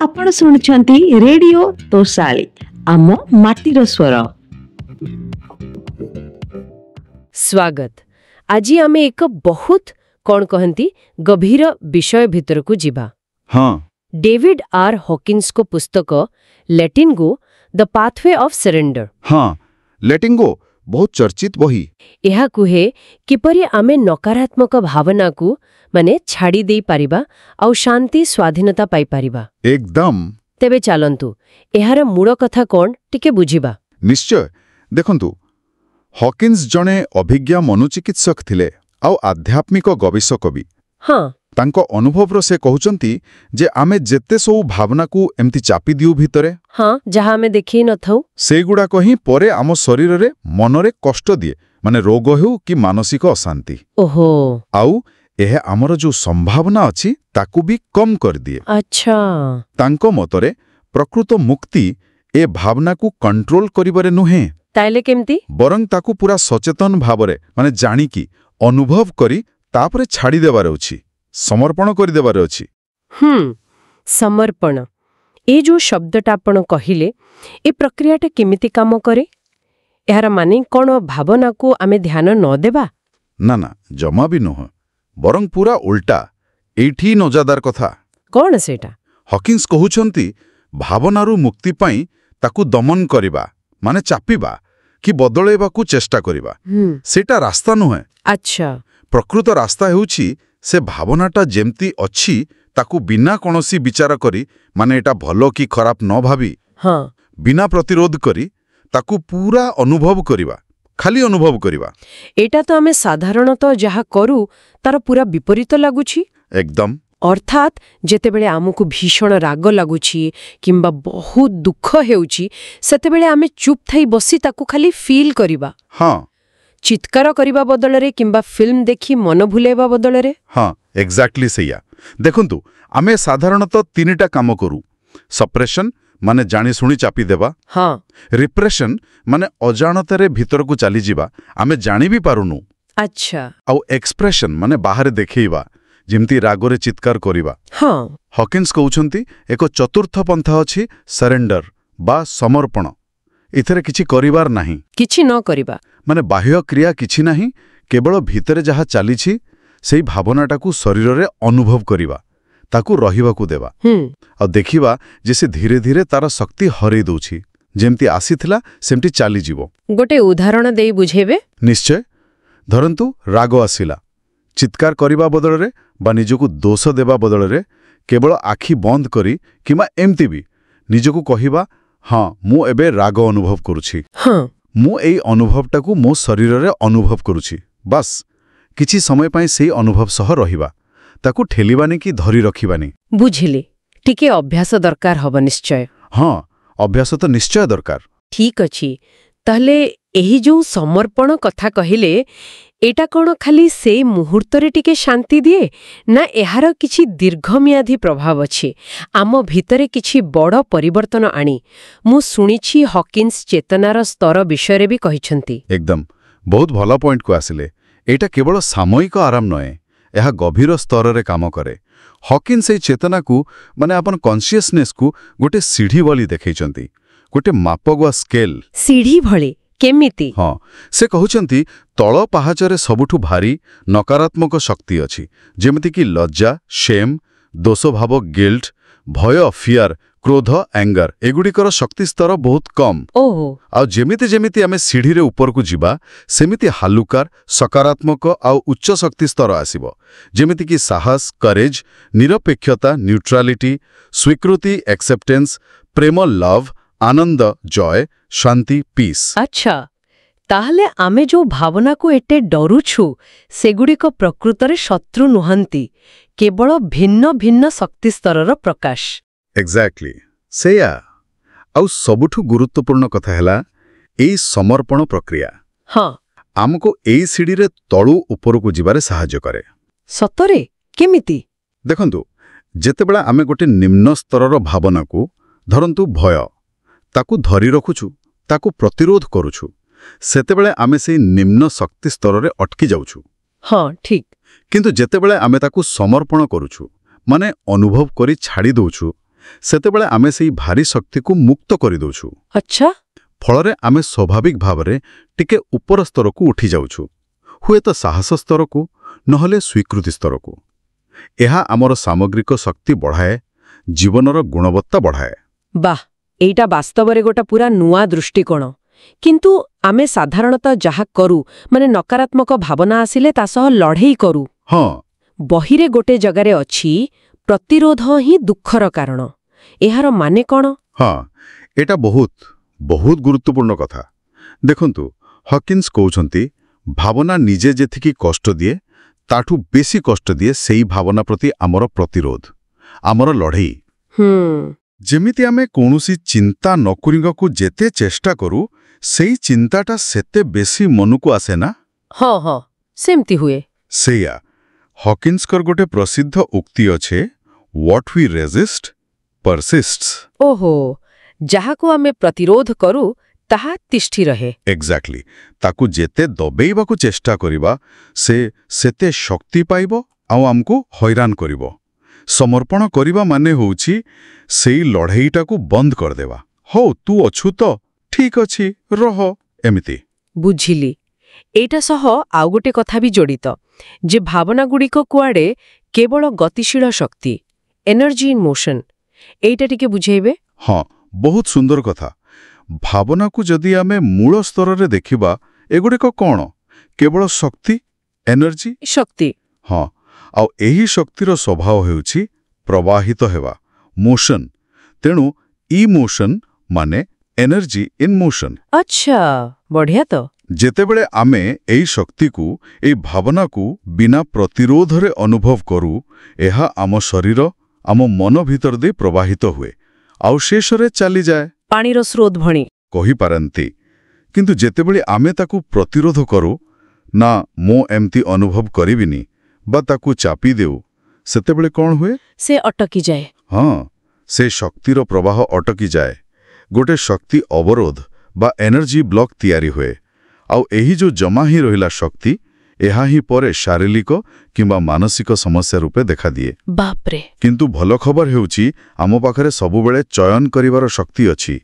आपण शुणुछंती रेडियो तोसाली आम माटीर स्वर। स्वागत। आज आम एक बहुत कौन कहती गभीर विषय भितर को जीवा। हाँ डेविड आर हॉकिन्स को पुस्तक letting go the pathway of surrender. हाँ लेटिंग गो बहुत चर्चित बही। यह कुहे किपरि आमे नकारात्मक भावना को माने छाड़ी दे पारिबा और शांति स्वाधीनता पाई पारिबा। एकदम। तेबे चलंतु एहार मूल कथा कौन टिके बुझिबा। निश्चय देखंतु हॉकिन्स जणे अभिज्ञ मनोचिकित्सक थिले आउ आध्यात्मिक गवेषक भी। हाँ तांको अनुभव से कहउचंती जे आमे जेते सब भावना को एमती चापी दिउ भितरे हाँ जहाँ आमे देखि न थाउ सेगुडा कहीं परे आम शरीर रे मनरे कष्ट दिए माने रोग हेउ कि मानसिक अशांति। ओहो आउ एहे आमर जो संभावना अछि ताकू भी कम कर दिए। अच्छा तांको मतरे प्रकृत मुक्ति ए भावना को कंट्रोल करिबारे नुहे ताइले केमती बरं ताकू पूरा सचेतन भावरे माने जानिकी अनुभव करी तापरे छाड़ी देबारे अछि समर्पण करि देबारे अछि। समर्पण ए जो शब्दटा आपण कहिले ए प्रक्रियाटा केमिति काम करे एहार माने कोन भावना को आमे ध्यान न देबा ना ना जमा भी नह बरं पूरा उल्टा एठी नजादार कथा कोन सेटा हॉकिन्स कहउछंती भावनारू मुक्ति पाई ताकू दमन करिबा माने चापिबा कि बदलेबा को चेष्टा करिबा सेटा रास्ता नुहे। अच्छा प्रकृत रास्ता हेउछि से भावनाटा जेमती अछि ताकू बिना कोनोसी विचार करी माने एटा भलो कि खराब न भाबी हाँ बिना प्रतिरोध करी ताकू पूरा अनुभव करिबा खाली अनुभव करिबा। एटा तो आमे साधारणतः जहा करू तार पूरा विपरीत लागुछि एकदम। अर्थात जेतेबेले आमको भीषण राग लागुछि किंबा बहुत दुख हेउछि सेतेबेले आमे चुप थाई बसी ताकू खाली फील करिबा। हाँ चित्कार करिबा बदलरे किंबा फिल्म देखि मन भुलेबा बदलरे। हाँ एक्जाक्टली सैया देखंतु आमे साधारणतः तीनटा काम करू सप्रेशन माने जानी सुनी चापी देबा। हाँ रिप्रेशन माने अजाणतारे भीतर को चली जीवा आमे जानी भी पारुनु। अच्छा आउ एक्सप्रेशन माने बाहर देखैबा जिमती रागरे चित्कार करिबा। हाँ हॉकिन्स कहउछंती एक चतुर्थ पंथा अछि सरेंडर बा समर्पण इथरे किछि करिवार नाही किछि न करिबा माने बाह्य क्रिया किछि नाही केवल भीतरे जहा चालीछि सेही भावनाटा को शरीर रे अनुभव करिबा ताकू रहिबा को देबा आ देखिबा जे से धीरे धीरे तार शक्ति हरै दउछि जेमती आसीथिला सेमती चाली जीवो। गोटे उदाहरण देई बुझेबे। निश्चय धरंतु राग आसिला चित्कार करिबा बदलरे बा निजको दोष देबा बदलरे केवल आखि बंद करी किमा एमती भी निजको कहिबा हाँ मु एबे राग अनुभव करूछि हाँ मु एई अनुभवटाकू मो शरीर रे अनुभव करूछि बस किछि समय पाई सेई अनुभव सह रहिबा ताकू ठेलिबानी कि धरी रखिबानी। बुझिले टिके अभ्यास दरकार हब निश्चय। हाँ अभ्यास तो निश्चय दरकार। ठीक अछि ताहले एही जो समर्पण कथा कहिले एटा कोन खाली से मुहूर्तरे टिके शांति दिए ना एहार किछि दीर्घम्याधी प्रभाव अछि आम भितरे किछि बड़ परिवर्तन आनी। मु सुनिछि हॉकिन्स चेतनार स्तर विषय भी कहिछंती। एकदम बहुत भला पॉइंट को आसिले एटा केवल सामयिक आराम नए यह गभीर स्तर रे काम करे। हॉकिन्स ए चेतना को माने अपन कॉन्शियसनेस को गोटे सीढ़ी भली देखैछंती गोटे मापगुआ स्केल सीढ़ी भली केमिति। हाँ से कहउचंती तଳ पाहाचरे सबुठु भारी नकारात्मक शक्ति अछि जेमिति कि लज्जा शेम दोष भाव गिल्ट भय फियर क्रोध एंगर एगुड़िकर शक्ति स्तर बहुत कम। ओहो आ जेमिति जेमिति आमे सीढ़ी रे ऊपर को जीवा सेमिति हालुकार सकारात्मक आ उच्च शक्ति स्तर आसीबो जेमिति कि साहस करेज निरपेक्षता न्यूट्रालिटी स्वीकृति एक्सेप्टेंस प्रेम लव आनंद जॉय शांति पीस। अच्छा ताहले आमे जो भावना को एटे डरुछु सेगुड़िक प्रकृतरे शत्रु नुहंती केवल भिन्न भिन्न शक्ति स्तरर प्रकाश। एक्जाक्टली सेया आउ सबुठु गुरुत्वपूर्ण कथा हैला एई समर्पण प्रक्रिया। हाँ आमको एई सीढ़ी रे तळु ऊपर को जिबारे सहाय्य करे। सतरे केमिति देखंतु जेतेबेला आमे गोटे निम्न स्तरर भावना को धरंतु भय ताकू धरी रखुछु ताकू प्रतिरोध करूछु सेतेबेले आमे सेई निम्न शक्ति स्तर रे अटकी जाउछु। हाँ ठीक किंतु जेतेबेले आमे ताकू समर्पण करूछु ମାନେ ଅନୁଭବ କରି ଛାଡ଼ି ଦେଉଛୁ ସେତେବେଳେ ଆମେ ସେଇ ଭାରୀ ଶକ୍ତିକୁ ମୁକ୍ତ କରିଦେଉଛୁ। ଆଚ୍ଛା। ଫଳରେ ଆମେ ସ୍ୱାଭାବିକ ଭାବରେ ଟିକେ ଉପର ସ୍ତରକୁ ଉଠି ଯାଉଛୁ, ହୁଏତ ସାହସ ସ୍ତରକୁ ନହେଲେ ସ୍ୱୀକୃତି ସ୍ତରକୁ। ଏହା ଆମର ସାମଗ୍ରିକ ଶକ୍ତି ବଢ଼ାଏ, ଜୀବନର ଗୁଣବତ୍ତା ବଢ଼ାଏ। ବାଃ, ଏଇଟା ବାସ୍ତବରେ ଗୋଟେ ପୁରା ନୂଆ ଦୃଷ୍ଟିକୋଣ। କିନ୍ତୁ ଆମେ ସାଧାରଣତଃ ଯାହା କରୁ, ମାନେ ନକାରାତ୍ମକ ଭାବନା ଆସିଲେ ତା ସହ ଲଢ଼େଇ କରୁ। ହଁ, ବହିରେ ଗୋଟେ ଜାଗାରେ ଅଛି, ପ୍ରତିରୋଧ ହିଁ ଦୁଃଖର କାରଣ। ଏହାର ମାନେ କ'ଣ? ହଁ, ଏଇଟା ବହୁତ ଗୁରୁତ୍ୱପୂର୍ଣ୍ଣ କଥା। ଦେଖନ୍ତୁ, ହକିନ୍ସ କହୁଛନ୍ତି ଭାବନା ନିଜେ ଯେତିକି କଷ୍ଟ ଦିଏ ତାଠୁ ବେଶୀ କଷ୍ଟ ଦିଏ ସେଇ ଭାବନା ପ୍ରତି ଆମର ପ୍ରତିରୋଧ, ଆମର ଲଢ଼େଇ। ଯେମିତି ଆମେ କୌଣସି ଚିନ୍ତା ନ କରିବାକୁ ଯେତେ ଚେଷ୍ଟା କରୁ ସେଇ ଚିନ୍ତାଟା ସେତେ ବେଶୀ ମନକୁ ଆସେ ନା? ହଁ ହଁ, ସେମିତି ହୁଏ। ସେଇଆ, ହକିନ୍ସଙ୍କର ଗୋଟେ ପ୍ରସିଦ୍ଧ ଉକ୍ତି ଅଛି, ହ୍ୱାଟ୍ ୱି ରେଜିଷ୍ଟ ପରସିଷ୍ଟସ୍। ଓହୋ, ଯାହାକୁ ଆମେ ପ୍ରତିରୋଧ କରୁ ତାହା ତିଷ୍ଠି ରହେ। ଏକ୍ଜାକ୍ଟଲି। ତାକୁ ଯେତେ ଦବେଇବାକୁ ଚେଷ୍ଟା କରିବା ସେ ସେତେ ଶକ୍ତି ପାଇବ ଆଉ ଆମକୁ ହଇରାଣ କରିବ। ସମର୍ପଣ କରିବା ମାନେ ହେଉଛି ସେଇ ଲଢ଼େଇଟାକୁ ବନ୍ଦ କରିଦେବା। ହଉ, ତୁ ଅଛୁ ତ ଠିକ୍ ଅଛି, ରହ, ଏମିତି। ବୁଝିଲି। ଏଇଟା ସହ ଆଉ ଗୋଟେ କଥା ବି ଜଡ଼ିତ, ଯେ ଭାବନାଗୁଡ଼ିକ କୁଆଡ଼େ କେବଳ ଗତିଶୀଳ ଶକ୍ତି, ଏନର୍ଜି ଇନ୍ ମୋସନ୍। ଏଇଟା ଟିକେ ବୁଝେଇବେ? ହଁ, ବହୁତ ସୁନ୍ଦର କଥା। ଭାବନାକୁ ଯଦି ଆମେ ମୂଳ ସ୍ତରରେ ଦେଖିବା, ଏଗୁଡ଼ିକ କ'ଣ? କେବଳ ଶକ୍ତି, ଏନର୍ଜି। ଶକ୍ତି। ହଁ, ଆଉ ଏହି ଶକ୍ତିର ସ୍ୱଭାବ ହେଉଛି ପ୍ରବାହିତ ହେବା, ମୋସନ୍। ତେଣୁ ଇମୋସନ୍ ମାନେ ଏନର୍ଜି ଇନ୍ ମୋସନ୍। ଆଚ୍ଛା, ବଢ଼ିଆ ତ। ଯେତେବେଳେ ଆମେ ଏହି ଶକ୍ତିକୁ, ଏହି ଭାବନାକୁ ବିନା ପ୍ରତିରୋଧରେ ଅନୁଭବ କରୁ, ଏହା ଆମ ଶରୀର, ଆମ ମନ ଭିତର ଦେଇ ପ୍ରବାହିତ ହୁଏ, ଆଉ ଶେଷରେ ଚାଲିଯାଏ। ପାଣିର ସ୍ରୋତ ଭଣି କହିପାରନ୍ତି। କିନ୍ତୁ ଯେତେବେଳେ ଆମେ ତାକୁ ପ୍ରତିରୋଧ କରୁ, ନା ମୁଁ ଏମିତି ଅନୁଭବ କରିବିନି, ବା ତାକୁ ଚାପି ଦେଉ, ସେତେବେଳେ କ'ଣ ହୁଏ? ସେ ଅଟକିଯାଏ। ହଁ, ସେ ଶକ୍ତିର ପ୍ରବାହ ଅଟକିଯାଏ। ଗୋଟେ ଶକ୍ତି ଅବରୋଧ ବା ଏନର୍ଜି ବ୍ଲକ୍ ତିଆରି ହୁଏ। ଆଉ ଏହି ଯେଉଁ ଜମା ହିଁ ରହିଲା ଶକ୍ତି, ଏହା ହିଁ ପରେ ଶାରୀରିକ କିମ୍ବା ମାନସିକ ସମସ୍ୟା ରୂପେ ଦେଖାଦିଏ। ବାପ୍ରେ। କିନ୍ତୁ ଭଲ ଖବର ହେଉଛି ଆମ ପାଖରେ ସବୁବେଳେ ଚୟନ କରିବାର ଶକ୍ତି ଅଛି,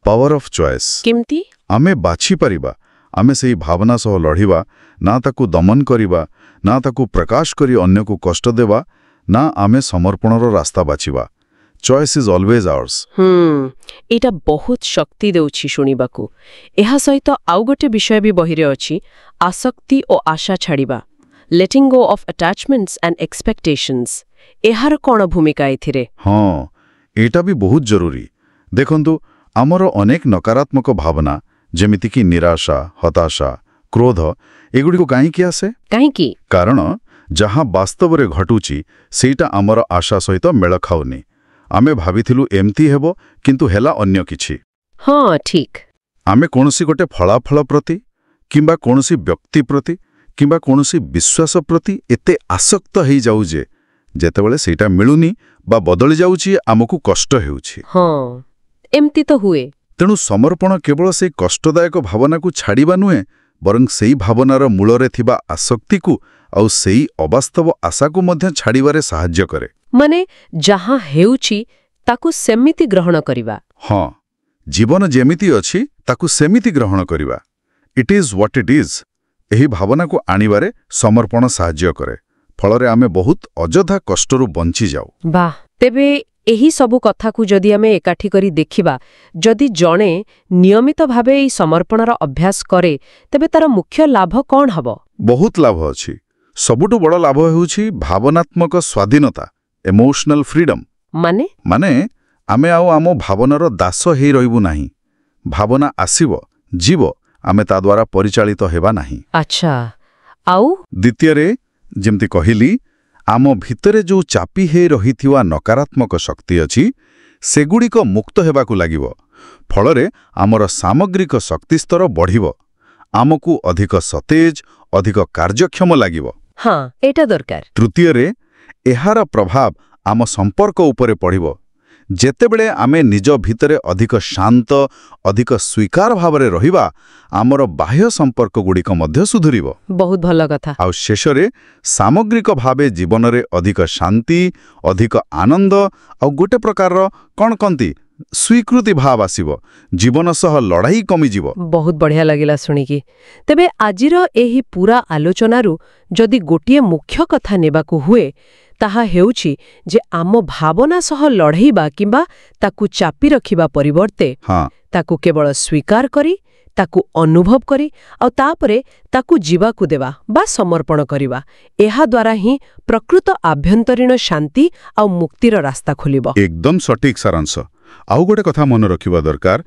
ପାୱାର ଅଫ୍ ଚଏସ୍। କେମିତି? ଆମେ ବାଛିପାରିବା, ଆମେ ସେହି ଭାବନା ସହ ଲଢ଼ିବା, ନା ତାକୁ ଦମନ କରିବା, ନା ତାକୁ ପ୍ରକାଶ କରି ଅନ୍ୟକୁ କଷ୍ଟ ଦେବା, ନା ଆମେ ସମର୍ପଣର ରାସ୍ତା ବାଛିବା। Choice is always hours. ଏଇଟା ବହୁତ ଶକ୍ତି ଦେଉଛି ଶୁଣିବାକୁ। ଏହା ସହିତ ଆଉ ଗୋଟେ ବିଷୟ ବି ବହିରେ ଅଛି, ଆସକ୍ତି ଓ ଆଶା ଛାଡ଼ିବା, ଲେଟିଂ ଗୋ ଅଫ୍ ଆଟାଚମେଣ୍ଟସ୍ ଆଣ୍ଡ ଏକ୍ସପେକ୍ଟେସନ୍ସ। ଏହାର କ'ଣ ଭୂମିକା ଏଥିରେ? ହଁ, ଏଇଟା ବି ବହୁତ ଜରୁରୀ। ଦେଖନ୍ତୁ, ଆମର ଅନେକ ନକାରାତ୍ମକ ଭାବନା, ଯେମିତିକି ନିରାଶା, ହତାଶା, କ୍ରୋଧ, ଏଗୁଡ଼ିକୁ କାହିଁକି ଆସେ? କାହିଁକି? କାରଣ ଯାହା ବାସ୍ତବରେ ଘଟୁଛି ସେଇଟା ଆମର ଆଶା ସହିତ ମେଳ ଖାଉନି। ଆମେ ଭାବିଥିଲୁ ଏମିତି ହେବ, କିନ୍ତୁ ହେଲା ଅନ୍ୟ କିଛି। ହଁ, ଠିକ୍। ଆମେ କୌଣସି ଗୋଟେ ଫଳାଫଳ ପ୍ରତି କିମ୍ବା କୌଣସି ବ୍ୟକ୍ତି ପ୍ରତି କିମ୍ବା କୌଣସି ବିଶ୍ୱାସ ପ୍ରତି ଏତେ ଆସକ୍ତ ହେଇଯାଉ ଯେ ଯେତେବେଳେ ସେଇଟା ମିଳୁନି ବା ବଦଳି ଯାଉଛି, ଆମକୁ କଷ୍ଟ ହେଉଛି। ହଁ, ଏମିତି ତ ହୁଏ। ତେଣୁ ସମର୍ପଣ କେବଳ ସେଇ କଷ୍ଟଦାୟକ ଭାବନାକୁ ଛାଡ଼ିବା ନୁହେଁ, ବରଂ ସେଇ ଭାବନାର ମୂଳରେ ଥିବା ଆସକ୍ତିକୁ ଆଉ ସେଇ ଅବାସ୍ତବ ଆଶାକୁ ମଧ୍ୟ ଛାଡ଼ିବାରେ ସାହାଯ୍ୟ କରେ। ମାନେ ଯାହା ହେଉଛି ତାକୁ ସେମିତି ଗ୍ରହଣ କରିବା। ହଁ, ଜୀବନ ଯେମିତି ଅଛି ତାକୁ ସେମିତି ଗ୍ରହଣ କରିବା। It is what it is. ଏହି ଭାବନାକୁ ଆଣିବାରେ ସମର୍ପଣ ସାହାଯ୍ୟ କରେ। ଫଳରେ ଆମେ ବହୁତ ଅଯଥା କଷ୍ଟରୁ ବଞ୍ଚିଯାଉ। ବାଃ, ତେବେ ଏହି ସବୁ କଥାକୁ ଯଦି ଆମେ ଏକାଠି କରି ଦେଖିବା, ଯଦି ଜଣେ ନିୟମିତ ଭାବେ ଏହି ସମର୍ପଣର ଅଭ୍ୟାସ କରେ, ତେବେ ତାର ମୁଖ୍ୟ ଲାଭ କ'ଣ ହେବ? ବହୁତ ଲାଭ ଅଛି। ସବୁଠୁ ବଡ଼ ଲାଭ ହେଉଛି ଭାବନାତ୍ମକ ସ୍ୱାଧୀନତା, ଇମୋସନାଲ ଫ୍ରିଡମ୍। ମାନେ ଆମେ ଆଉ ଆମ ଭାବନାର ଦାସ ହେଇ ରହିବୁ ନାହିଁ। ଭାବନା ଆସିବ, ଯିବ, ଆମେ ତା ଦ୍ୱାରା ପରିଚାଳିତ ହେବା ନାହିଁ। ଆଚ୍ଛା, ଆଉ ଦ୍ୱିତୀୟରେ, ଯେମିତି କହିଲି, ଆମ ଭିତରେ ଯେଉଁ ଚାପି ହେଇ ରହିଥିବା ନକାରାତ୍ମକ ଶକ୍ତି ଅଛି, ସେଗୁଡ଼ିକ ମୁକ୍ତ ହେବାକୁ ଲାଗିବ। ଫଳରେ ଆମର ସାମଗ୍ରିକ ଶକ୍ତିସ୍ତର ବଢ଼ିବ, ଆମକୁ ଅଧିକ ସତେଜ, ଅଧିକ କାର୍ଯ୍ୟକ୍ଷମ ଲାଗିବ। ହଁ, ଏଇଟା ଦରକାର। ତୃତୀୟରେ, ଏହାର ପ୍ରଭାବ ଆମ ସମ୍ପର୍କ ଉପରେ ପଡ଼ିବ। ଯେତେବେଳେ ଆମେ ନିଜ ଭିତରେ ଅଧିକ ଶାନ୍ତ ଅଧିକ ସ୍ୱୀକାର ଭାବରେ ରହିବା ଆମର ବାହ୍ୟ ସମ୍ପର୍କଗୁଡ଼ିକ ମଧ୍ୟ ସୁଧୁରିବ। ବହୁତ ଭଲ କଥା। ଆଉ ଶେଷରେ ସାମଗ୍ରିକ ଭାବେ ଜୀବନରେ ଅଧିକ ଶାନ୍ତି ଅଧିକ ଆନନ୍ଦ ଆଉ ଗୋଟେ ପ୍ରକାରର କ'ଣ କହନ୍ତି ସ୍ୱୀକୃତି ଭାବ ଆସିବ। ଜୀବନ ସହ ଲଢ଼ାଇ କମିଯିବ। ବହୁତ ବଢ଼ିଆ ଲାଗିଲା ଶୁଣିକି। ତେବେ ଆଜିର ଏହି ପୁରା ଆଲୋଚନାରୁ ଯଦି ଗୋଟିଏ ମୁଖ୍ୟ କଥା ନେବାକୁ ହୁଏ ତାହା ହେଉଛି ଯେ ଆମ ଭାବନା ସହ ଲଢ଼େଇବା କିମ୍ବା ତାକୁ ଚାପି ରଖିବା ପରିବର୍ତ୍ତେ ତାକୁ କେବଳ ସ୍ୱୀକାର କରି ତାକୁ ଅନୁଭବ କରି ଆଉ ତାପରେ ତାକୁ ଯିବାକୁ ଦେବା ବା ସମର୍ପଣ କରିବା। ଏହାଦ୍ୱାରା ହିଁ ପ୍ରକୃତ ଆଭ୍ୟନ୍ତରୀଣ ଶାନ୍ତି ଆଉ ମୁକ୍ତିର ରାସ୍ତା ଖୋଲିବ। ଏକଦମ ସଠିକ ସାରାଂଶ। ଆଉ ଗୋଟେ କଥା ମନେ ରଖିବା ଦରକାର,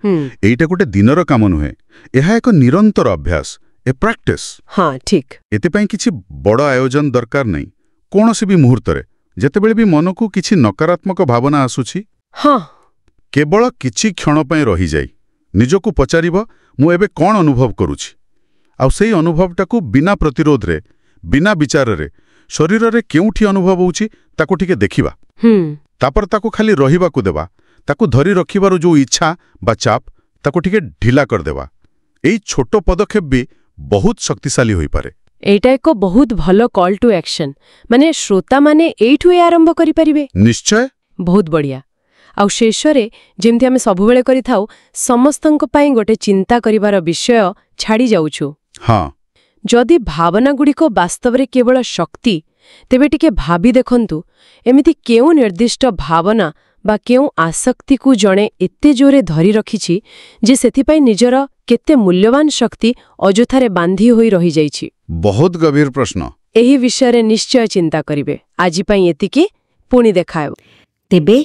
ଏଇଟା ଗୋଟେ ଦିନର କାମ ନୁହେଁ, ଏହା ଏକ ନିରନ୍ତର ଅଭ୍ୟାସ, ଏ ପ୍ରାକ୍ଟିସ। ହଁ ଠିକ୍। ଏଥିପାଇଁ କିଛି ବଡ଼ ଆୟୋଜନ ଦରକାର ନାହିଁ। କୌଣସି ବି ମୁହୂର୍ତ୍ତରେ ଯେତେବେଳେ ବି ମନକୁ କିଛି ନକାରାତ୍ମକ ଭାବନା ଆସୁଛି କେବଳ କିଛି କ୍ଷଣ ପାଇଁ ରହିଯାଇ ନିଜକୁ ପଚାରିବ ମୁଁ ଏବେ କ'ଣ ଅନୁଭବ କରୁଛି, ଆଉ ସେହି ଅନୁଭବଟାକୁ ବିନା ପ୍ରତିରୋଧରେ ବିନା ବିଚାରରେ ଶରୀରରେ କେଉଁଠି ଅନୁଭବ ହେଉଛି ତାକୁ ଟିକେ ଦେଖିବା। ତାପରେ ତାକୁ ଖାଲି ରହିବାକୁ ଦେବା। ତାକୁ ଧରି ରଖିବାର ଯେଉଁ ଇଚ୍ଛା ବା ଚାପ ତାକୁ ଟିକେ ଢିଲା କରିଦେବା। ଏଇ ଛୋଟ ପଦକ୍ଷେପ ବି ବହୁତ ଶକ୍ତିଶାଳୀ ହୋଇପାରେ। ଏଇଟା ଏକ ବହୁତ ଭଲ କଲ୍ ଟୁ ଆକ୍ସନ୍। ମାନେ ଶ୍ରୋତାମାନେ ଏଇଠୁ ଆରମ୍ଭ କରିପାରିବେ। ନିଶ୍ଚୟ। ବହୁତ ବଢ଼ିଆ। ଆଉ ଶେଷରେ ଯେମିତି ଆମେ ସବୁବେଳେ କରିଥାଉ ସମସ୍ତଙ୍କ ପାଇଁ ଗୋଟେ ଚିନ୍ତା କରିବାର ବିଷୟ ଛାଡ଼ି ଯାଉଛୁ। ଯଦି ଭାବନାଗୁଡ଼ିକ ବାସ୍ତବରେ କେବଳ ଶକ୍ତି ତେବେ ଟିକେ ଭାବି ଦେଖନ୍ତୁ ଏମିତି କେଉଁ ନିର୍ଦ୍ଦିଷ୍ଟ ଭାବନା ବା କେଉଁ ଆସକ୍ତିକୁ ଜଣେ ଏତେ ଜୋରେ ଧରି ରଖିଛି ଯେ ସେଥିପାଇଁ ନିଜର କେତେ ମୂଲ୍ୟବାନ ଶକ୍ତି ଅଯଥାରେ ବାନ୍ଧି ହୋଇ ରହିଯାଇଛି। ବହୁତ ଗଭୀର ପ୍ରଶ୍ନ। ଏହି ବିଷୟରେ ନିଶ୍ଚୟ ଚିନ୍ତା କରିବେ। ଆଜି ପାଇଁ ଏତିକି, ପୁଣି ଦେଖାହେବ। ତେବେ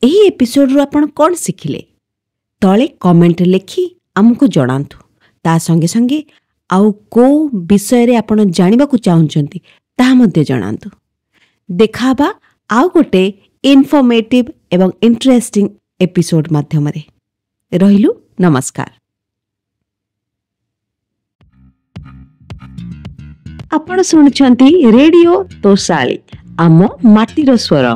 ଏହି ଏପିସୋଡରୁ ଆପଣ କ'ଣ ଶିଖିଲେ ତଳେ କମେଣ୍ଟ ଲେଖି ଆମକୁ ଜଣାନ୍ତୁ। ତା ସଙ୍ଗେ ସଙ୍ଗେ ଆଉ କୋଉ ବିଷୟରେ ଆପଣ ଜାଣିବାକୁ ଚାହୁଁଛନ୍ତି ତାହା ମଧ୍ୟ ଜଣାନ୍ତୁ। ଦେଖାହେବା ଆଉ ଗୋଟେ ଇନଫର୍ମେଟିଭ ଏବଂ ଇଣ୍ଟରେଷ୍ଟିଂ ଏପିସୋଡ ମାଧ୍ୟମରେ। ରହିଲୁ, ନମସ୍କାର। ଆପଣ ଶୁଣୁଛନ୍ତି ରେଡିଓ ତୋଷାଳୀ, ଆମ ମାଟିର ସ୍ୱର।